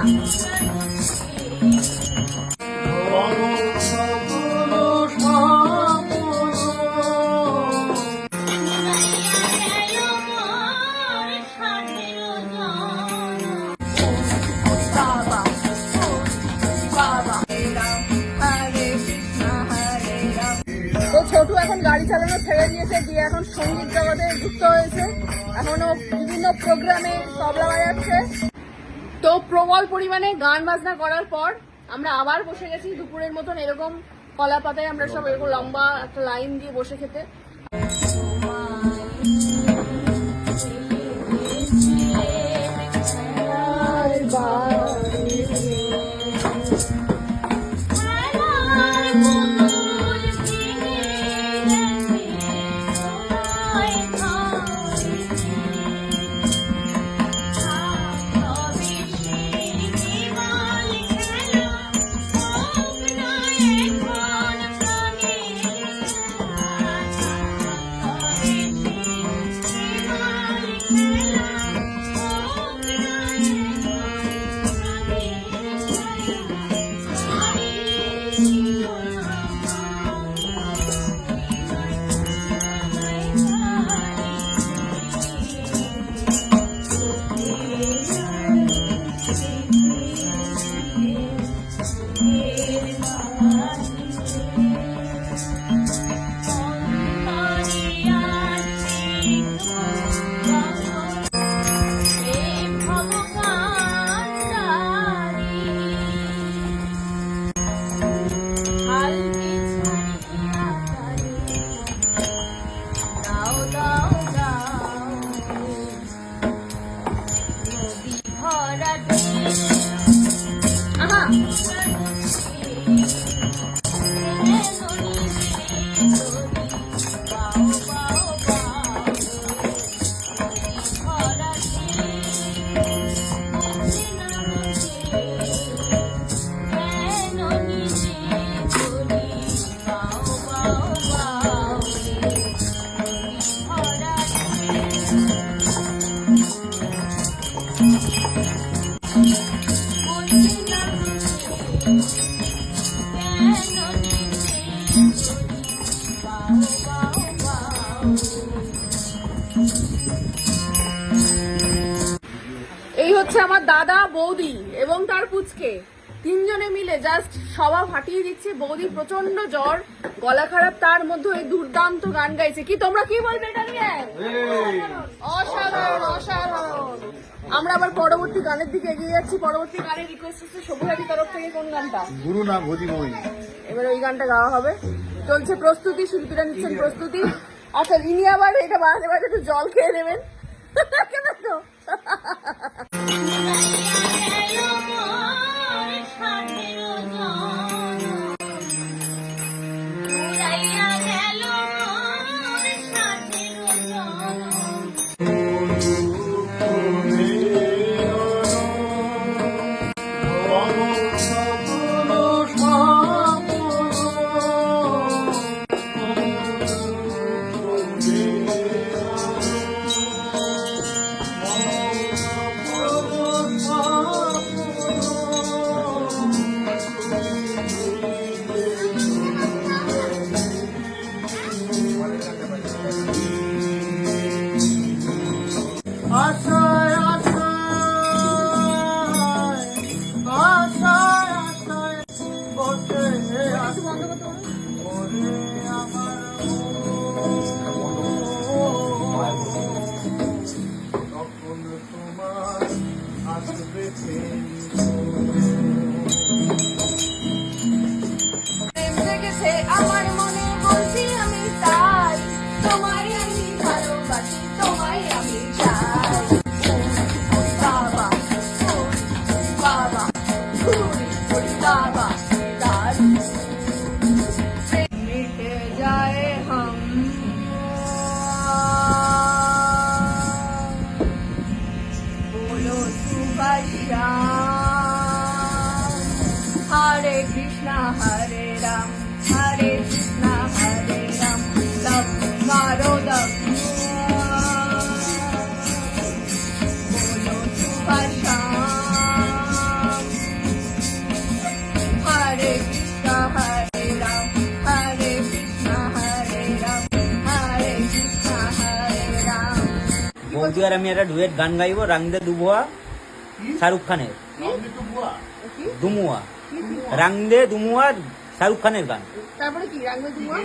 ছোটু এখন গাড়ি চালানো ছেড়ে দিয়েছে, দিয়ে এখন সঙ্গীত জগতে যুক্ত হয়েছে। এখনো বিভিন্ন প্রোগ্রামে তবলা বাজাচ্ছে। তো প্রবল পরিমাণে গান বাজনা করার পর আমরা আবার বসে গেছি দুপুরের মতন এরকম কলা পাতায় আমরা সব এরকম লম্বা একটা লাইন দিয়ে বসে খেতে। এই হচ্ছে আমার দাদা, বৌদি এবং তার পুচকে, তিনজনে মিলে জাস্ট সভা ফাটিয়ে দিচ্ছে। বৌদি প্রচন্ড জ্বর, গলা খারাপ, তার মধ্যে এই দুর্দান্ত গান গাইছে। কি তোমরা কি বলবে এটা নিয়ে? অসাধারণ অসাধারণ। আমরা আবার পরবর্তী গানের দিকে এগিয়ে যাচ্ছি। পরবর্তী গানের রিকোয়েস্ট হচ্ছে সবুজাদি তরফ থেকে কোন গানটা? গুরু না ভোজিময়ী। এবার ওই গানটা গাওয়া হবে। চলছে প্রস্তুতি, শিল্পীরা নিচ্ছেন প্রস্তুতি। আচ্ছা, ইনি আবার এটা বাজে বাজে একটু জল খেয়ে নেবেন কেন তো? আমার মনে বলছি আমি তাই, তোমায় আমি ভালোবাসি, তোমায় আমি চাই। বাবা বাবা বাবা দারু মিটে যায় হাম, বলো সুভাষা। হরে কৃষ্ণ হরে রাম হরে কৃষ্ণ হরে রাম, লব মারো লব বলো সুভাষা। এবার আমি একটা ডুয়েট গান গাইবো, রাং দে দুবুয়া, শাহরুখ খানের। দুমুয়া, রাং দে দুমুয়া, শাহরুখ খানের গান। তারপরে কি রাং দে দুমুয়া?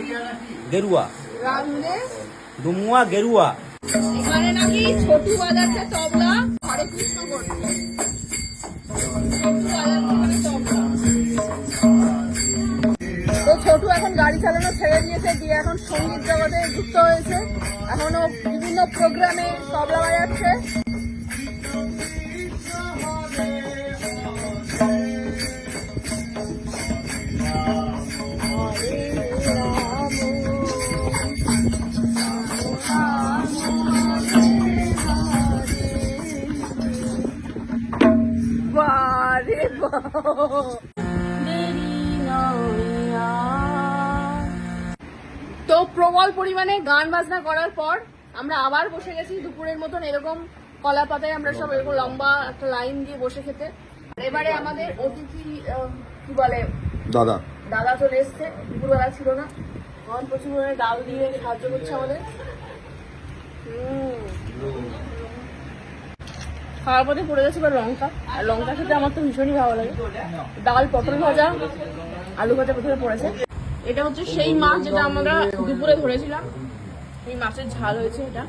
গেরুয়া, রাং দে দুমুয়া গেরুয়া। এখানে নাকি ছোটু বাজাচ্ছে তবলা, হরে কৃষ্ণ করছে। ছোটু বাজাচ্ছে মানে তবলা। তো ছোটু এখন গাড়ি চালানো ছেড়ে দিয়েছে, দিয়ে এখন সঙ্গীত জগতে যুক্ত হয়েছে। এখনো বিভিন্ন প্রোগ্রামে তবলা বাজাচ্ছে। বারে তো প্রবল পরিমাণে গান বাজনা করার পর আমরা আবার বসে গেছি দুপুরের মতন এরকম কলা পাতায় আমরা সব এরকম লম্বা একটা লাইন দিয়ে বসে খেতে। এবারে আমাদের অতিথি কি বলে দাদা চলে এসছে, দুপুরবেলা ছিল না, এখন প্রচুর পরিমাণে ডাল দিয়ে সাহায্য করছে আমাদের। খাওয়ার পথে পড়ে গেছে এবার লঙ্কা, আর লঙ্কা খেতে আমার তো ভীষণই ভালো লাগে। ডাল, পটল ভাজা, আলু ভাজা প্রথমে পড়েছে। এটা হচ্ছে সেই মাছ যেটা আমরা দুপুরে ধরেছিলাম, এই মাছের ঝাল হয়েছে এটা।